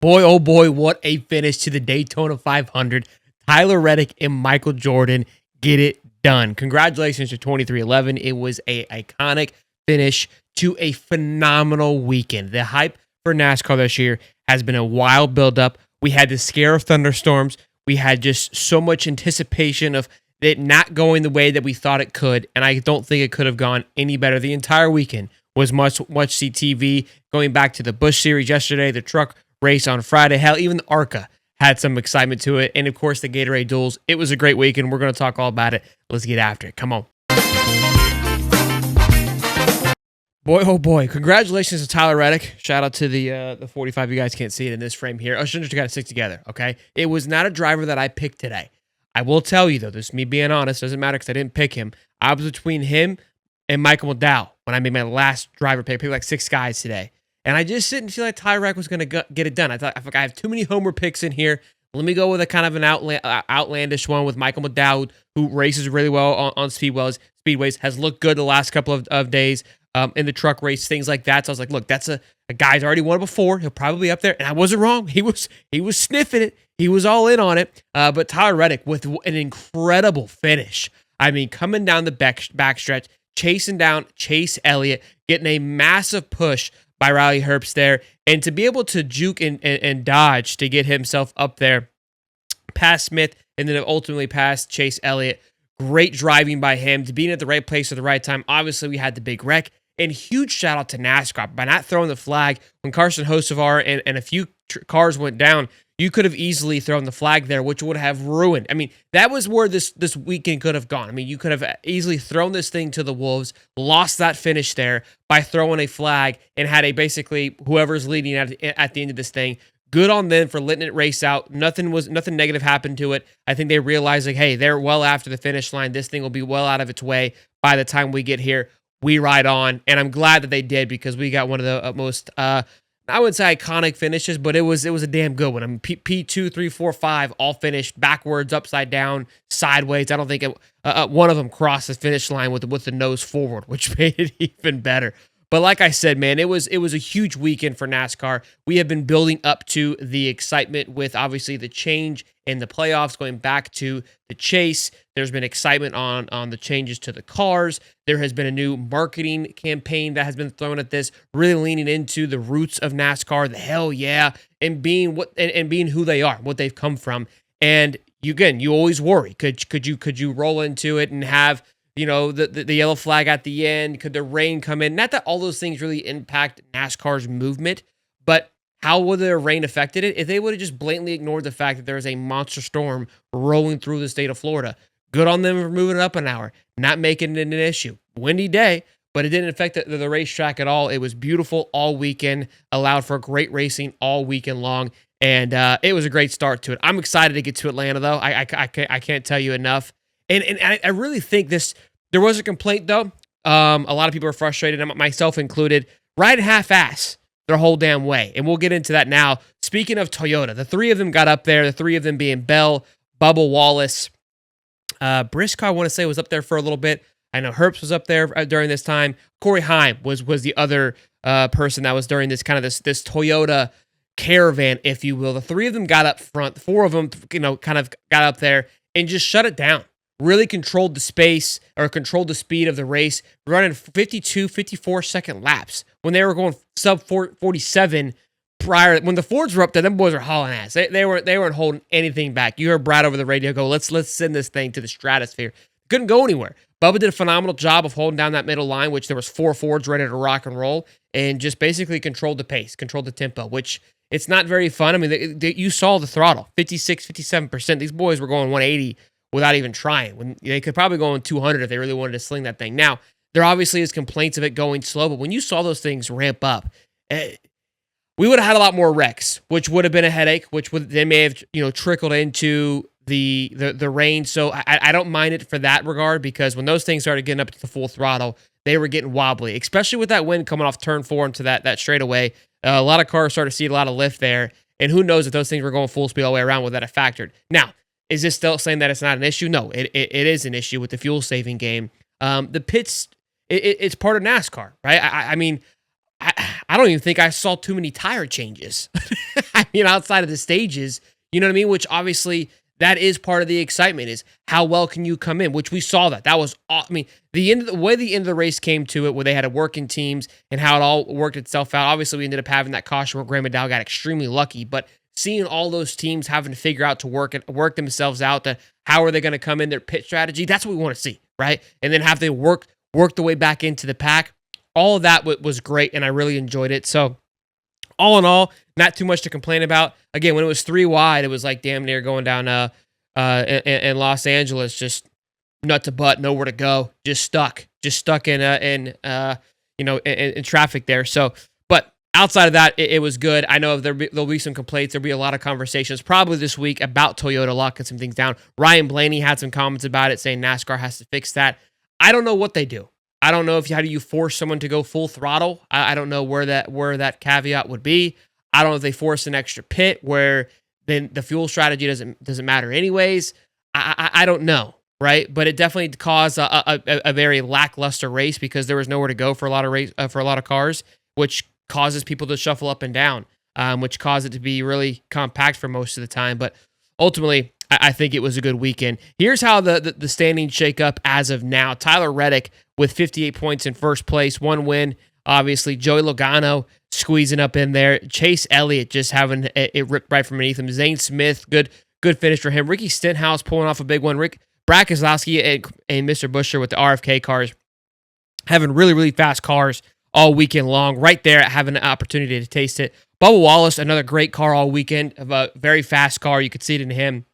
Boy, oh boy, what a finish to the Daytona 500. Tyler Reddick and Michael Jordan get it done. Congratulations to 2311. It was a iconic finish to a phenomenal weekend. The hype for NASCAR this year has been a wild buildup. We had the scare of thunderstorms. We had just so much anticipation of it not going the way that we thought it could, and I don't think it could have gone any better. The entire weekend was much see TV. Going back to the Busch Series yesterday, the truck race on Friday, hell, even the ARCA had some excitement to it, and of course the Gatorade duels. It was a great weekend. We're going to talk all about it. Let's get after it. Come on. Boy, oh boy. Congratulations to Tyler Reddick. Shout out to the 45. You guys can't see it in this frame here. I should have got to stick together, okay? It was not a driver that I picked today. I will tell you, though, this is me being honest. Doesn't matter because I didn't pick him. I was between him and Michael McDowell when I made my last driver pick. I picked like 6 guys today. And I just didn't feel like Tyler Reddick was going to get it done. I thought, I have too many homer picks in here. Let me go with a kind of an outlandish one with Michael McDowell, who races really well on speedways, has looked good the last couple of days in the truck race, things like that. So I was like, look, that's a guy's already won it before. He'll probably be up there. And I wasn't wrong. He was sniffing it. He was all in on it. But Tyler Reddick with an incredible finish. I mean, coming down the backstretch, chasing down Chase Elliott, getting a massive push by Riley Herbst there, and to be able to juke and dodge to get himself up there past Smith and then ultimately past Chase Elliott. Great driving by him to being at the right place at the right time. Obviously, we had the big wreck, and huge shout out to NASCAR by not throwing the flag when Carson Hocevar and a few cars went down. You could have easily thrown the flag there, which would have ruined. I mean, that was where this weekend could have gone. I mean, you could have easily thrown this thing to the wolves, lost that finish there by throwing a flag, and had a basically whoever's leading at the end of this thing. Good on them for letting it race out. Nothing negative happened to it. I think they realized, like, hey, they're well after the finish line. This thing will be well out of its way by the time we get here. We ride on, and I'm glad that they did because we got one of the most I wouldn't say iconic finishes, but it was a damn good one. I mean, P2, 3, 4, 5 all finished backwards, upside down, sideways. I don't think one of them crossed the finish line with the nose forward, which made it even better. But like I said, man, it was a huge weekend for NASCAR. We have been building up to the excitement with obviously the change in the playoffs, going back to the chase. There's been excitement on the changes to the cars. There has been a new marketing campaign that has been thrown at this, really leaning into the roots of NASCAR, the hell yeah, and being being who they are, what they've come from. And you always worry, could you roll into it and have the yellow flag at the end? Could the rain come in? Not that all those things really impact NASCAR's movement, but how would the rain affected it if they would have just blatantly ignored the fact that there is a monster storm rolling through the state of Florida? Good on them for moving it up an hour, not making it an issue. Windy day, but it didn't affect the racetrack at all. It was beautiful all weekend, allowed for great racing all weekend long, and it was a great start to it. I'm excited to get to Atlanta, though. I can't tell you enough. And I really think there was a complaint, though. A lot of people are frustrated, myself included, riding half-ass their whole damn way. And we'll get into that now. Speaking of Toyota, the 3 of them got up there, the 3 of them being Bell, Bubba Wallace, Briscoe, I want to say, was up there for a little bit. I know Herbst was up there during this time. Corey Heim was the other person that was during this kind of this Toyota caravan, if you will. The 3 of them got up front. The 4 of them, kind of got up there and just shut it down. Really controlled the space or controlled the speed of the race, running 52, 54-second laps when they were going sub 47 prior. When the Fords were up there, them boys were hauling ass. They weren't holding anything back. You heard Brad over the radio go, let's send this thing to the stratosphere. Couldn't go anywhere. Bubba did a phenomenal job of holding down that middle line, which there was 4 Fords ready to rock and roll, and just basically controlled the pace, controlled the tempo, which it's not very fun. I mean, you saw the throttle, 56, 57%. These boys were going 180 without even trying, when they could probably go on 200 if they really wanted to sling that thing. Now, there obviously is complaints of it going slow, but when you saw those things ramp up, we would have had a lot more wrecks, which would have been a headache, which they may have trickled into the rain. So I don't mind it for that regard, because when those things started getting up to the full throttle, they were getting wobbly, especially with that wind coming off turn 4 into that straightaway. A lot of cars started to see a lot of lift there, and who knows if those things were going full speed all the way around, with that factored. Now, is this still saying that it's not an issue? No, it is an issue with the fuel saving game. The pits, it's part of NASCAR, right? I mean, I don't even think I saw too many tire changes. I mean, outside of the stages, you know what I mean? Which obviously that is part of the excitement is how well can you come in, which we saw that. That was, I mean, the way the end of the race came to it, where they had to work in teams and how it all worked itself out. Obviously, we ended up having that caution where Graham McDowell got extremely lucky, but seeing all those teams having to figure out to work themselves out, that how are they going to come in, their pit strategy, that's what we want to see, right? And then have they work the way back into the pack. All of that was great, and I really enjoyed it. So all in all, not too much to complain about. Again, when it was 3 wide, it was like damn near going down in Los Angeles, just nut to butt, nowhere to go, just stuck in traffic there. So, but outside of that, it was good. I know there'll be some complaints. There'll be a lot of conversations probably this week about Toyota locking some things down. Ryan Blaney had some comments about it, saying NASCAR has to fix that. I don't know what they do. I don't know how do you force someone to go full throttle. I don't know where that caveat would be. I don't know if they force an extra pit where then the fuel strategy doesn't matter anyways. I don't know, right? But it definitely caused a very lackluster race because there was nowhere to go for a lot of cars, which causes people to shuffle up and down, which caused it to be really compact for most of the time. But ultimately, I think it was a good weekend. Here's how the standings shake up as of now. Tyler Reddick with 58 points in first place, 1 win. Obviously, Joey Logano squeezing up in there. Chase Elliott just having it ripped right from beneath him. Zane Smith, good finish for him. Ricky Stenhouse pulling off a big one. Rick Brackeslowski and Mr. Buescher with the RFK cars having really, really fast cars all weekend long. Right there, having an opportunity to taste it. Bubba Wallace, another great car all weekend, of a very fast car. You could see it in him.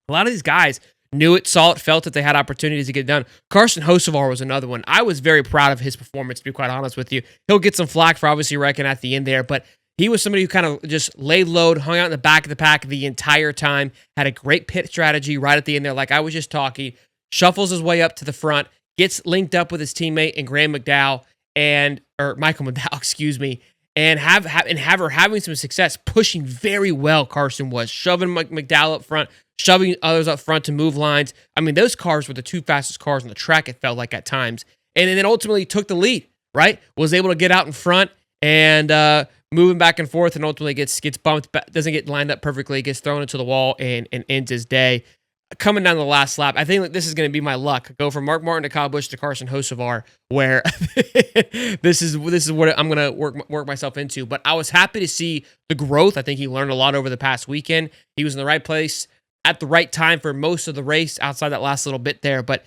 A lot of these guys knew it, saw it, felt that they had opportunities to get it done. Carson Hocevar was another one. I was very proud of his performance, to be quite honest with you. He'll get some flack for obviously wrecking at the end there, but he was somebody who kind of just laid low, hung out in the back of the pack the entire time, had a great pit strategy right at the end there, like I was just talking, shuffles his way up to the front, gets linked up with his teammate and Graham McDowell, or Michael McDowell, excuse me, and have her having some success, pushing very well. Carson was shoving McDowell up front, shoving others up front to move lines. I mean, those cars were the 2 fastest cars on the track, it felt like at times. And then ultimately took the lead, right? Was able to get out in front and moving back and forth, and ultimately gets bumped back, doesn't get lined up perfectly, gets thrown into the wall and ends his day. Coming down the last lap, I think this is going to be my luck. Go from Mark Martin to Kyle Busch to Carson Hocevar, where this is what I'm going to work myself into. But I was happy to see the growth. I think he learned a lot over the past weekend. He was in the right place at the right time for most of the race, outside that last little bit there. But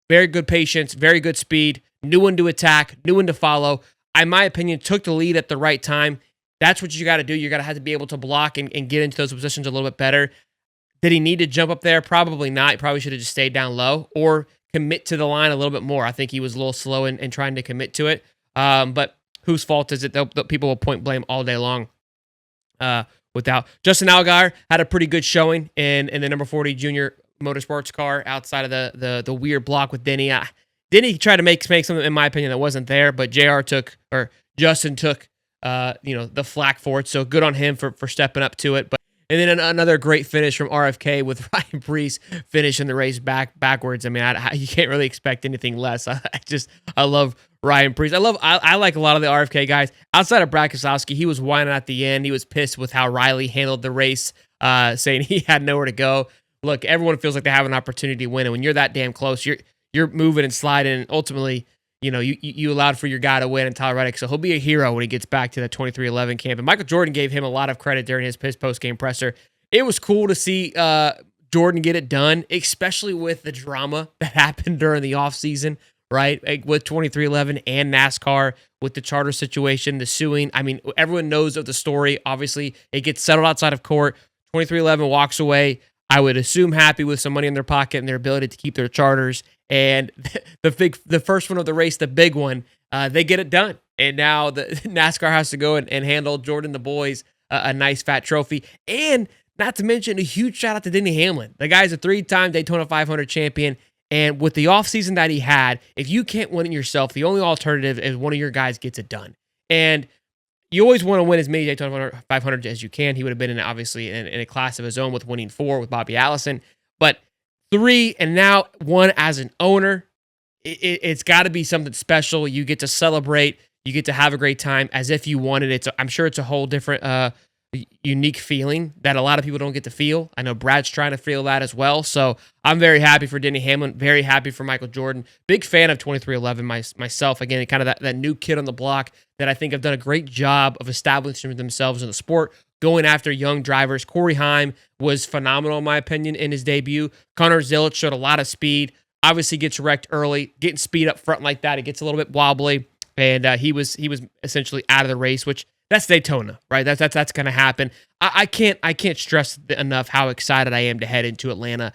very good patience, very good speed, knew when to attack, knew when to follow. In my opinion, took the lead at the right time. That's what you got to do. You're going to have to be able to block and get into those positions a little bit better. Did he need to jump up there? Probably not. He probably should have just stayed down low or commit to the line a little bit more. I think he was a little slow in trying to commit to it. But whose fault is it? People will point blame all day long. Without Justin Allgaier had a pretty good showing in the number 40 junior motorsports car outside of the weird block with Denny. Denny tried to make something, in my opinion, that wasn't there, but Justin took the flack for it. So good on him for stepping up to it. But and then another great finish from RFK with Ryan Preece finishing the race backwards. I mean, you can't really expect anything less. I love Ryan Preece. I like a lot of the RFK guys. Outside of Brad Keselowski, he was whining at the end. He was pissed with how Riley handled the race, saying he had nowhere to go. Look, everyone feels like they have an opportunity to win, and when you're that damn close, you're moving and sliding, and ultimately, you allowed for your guy to win in Tyler Reddick, so he'll be a hero when he gets back to the 2311 camp. And Michael Jordan gave him a lot of credit during his post-game presser. It was cool to see Jordan get it done, especially with the drama that happened during the offseason, right? Like with 2311 and NASCAR, with the charter situation, the suing. I mean, everyone knows of the story. Obviously, it gets settled outside of court. 2311 walks away, I would assume happy with some money in their pocket and their ability to keep their charters. And the first one of the race, the big one, they get it done. And now the NASCAR has to go and handle Jordan the boys a nice fat trophy. And not to mention a huge shout out to Denny Hamlin. The guy's a 3-time Daytona 500 champion. And with the offseason that he had, if you can't win it yourself, the only alternative is one of your guys gets it done. And you always want to win as many Daytona 500 as you can. He would have been obviously in a class of his own with winning 4 with Bobby Allison. But 3 and now 1 as an owner, it's got to be something special. You get to celebrate. You get to have a great time as if you wanted it. So I'm sure it's a whole different unique feeling that a lot of people don't get to feel. I know Brad's trying to feel that as well. So I'm very happy for Denny Hamlin, very happy for Michael Jordan. Big fan of 2311 myself. Again, kind of that new kid on the block that I think have done a great job of establishing themselves in the sport, going after young drivers. Corey Heim was phenomenal, in my opinion, in his debut. Connor Zilic showed a lot of speed. Obviously gets wrecked early, getting speed up front like that. It gets a little bit wobbly, and he was essentially out of the race, which that's Daytona, right? That's going to happen. I can't stress enough how excited I am to head into Atlanta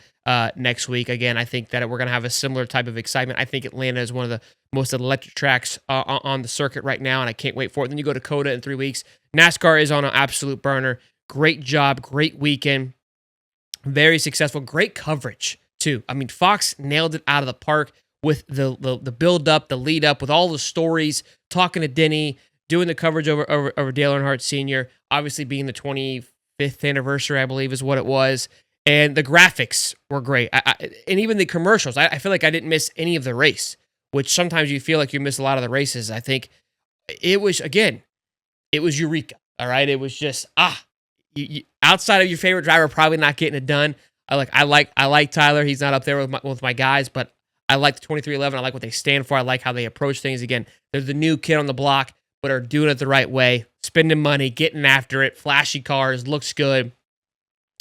next week. Again, I think that we're going to have a similar type of excitement. I think Atlanta is one of the most electric tracks on the circuit right now, and I can't wait for it. Then you go to Coda in 3 weeks. NASCAR is on an absolute burner. Great job, great weekend, very successful, great coverage too. I mean, Fox nailed it out of the park with the build up, the lead up, with all the stories, talking to Denny, doing the coverage over Dale Earnhardt Sr., obviously being the 25th anniversary, I believe is what it was. And the graphics were great. And even the commercials. I feel like I didn't miss any of the race, which sometimes you feel like you miss a lot of the races. I think it was Eureka. All right. It was just, outside of your favorite driver, probably not getting it done. I like Tyler. He's not up there with my guys, but I like the 2311. I like what they stand for. I like how they approach things. Again, they're the new kid on the block, but are doing it the right way, spending money, getting after it, flashy cars, looks good.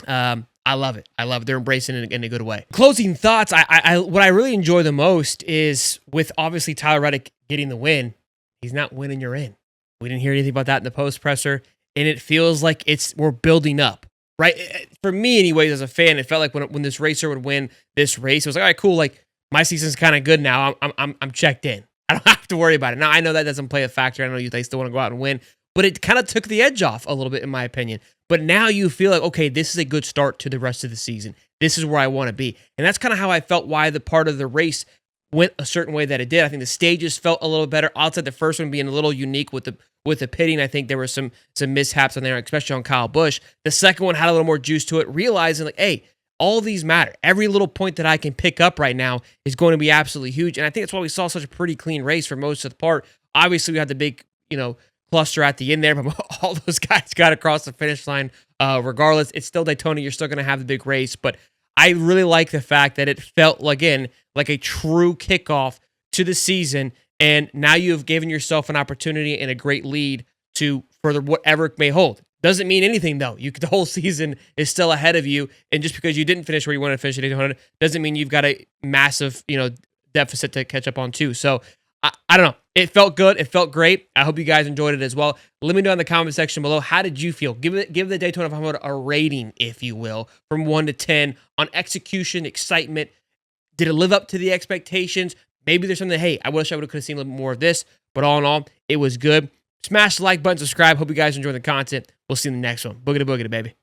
I love it. They're embracing it in a good way. Closing thoughts. What I really enjoy the most is with obviously Tyler Reddick getting the win. He's not winning, you're in. We didn't hear anything about that in the post presser, and it feels like we're building up. Right? For me, anyways, as a fan, it felt like when this racer would win this race, it was like, all right, cool. Like, my season's kind of good now. I'm checked in. I don't have to worry about it. Now, I know that doesn't play a factor. I know they still want to go out and win, but it kind of took the edge off a little bit, in my opinion. But now you feel like, okay, this is a good start to the rest of the season. This is where I want to be. And that's kind of how I felt why the part of the race went a certain way that it did. I think the stages felt a little better. Outside the first one being a little unique with the pitting, I think there were some mishaps on there, especially on Kyle Busch. The second one had a little more juice to it, realizing like, hey, all these matter. Every little point that I can pick up right now is going to be absolutely huge. And I think that's why we saw such a pretty clean race for most of the part. Obviously, we had the big, cluster at the end there, but all those guys got across the finish line. Regardless, it's still Daytona. You're still going to have the big race. But I really like the fact that it felt, again, like a true kickoff to the season. And now you have given yourself an opportunity and a great lead to further whatever it may hold. Doesn't mean anything, though. The whole season is still ahead of you. And just because you didn't finish where you wanted to finish at 800 doesn't mean you've got a massive, deficit to catch up on, too. So, I don't know. It felt good. It felt great. I hope you guys enjoyed it as well. Let me know in the comment section below. How did you feel? Give the Daytona 500 a rating, if you will, from 1 to 10 on execution, excitement. Did it live up to the expectations? Maybe there's something, hey, I wish I could have seen a little more of this. But all in all, it was good. Smash the like button, subscribe. Hope you guys enjoy the content. We'll see you in the next one. Boogity boogity, baby.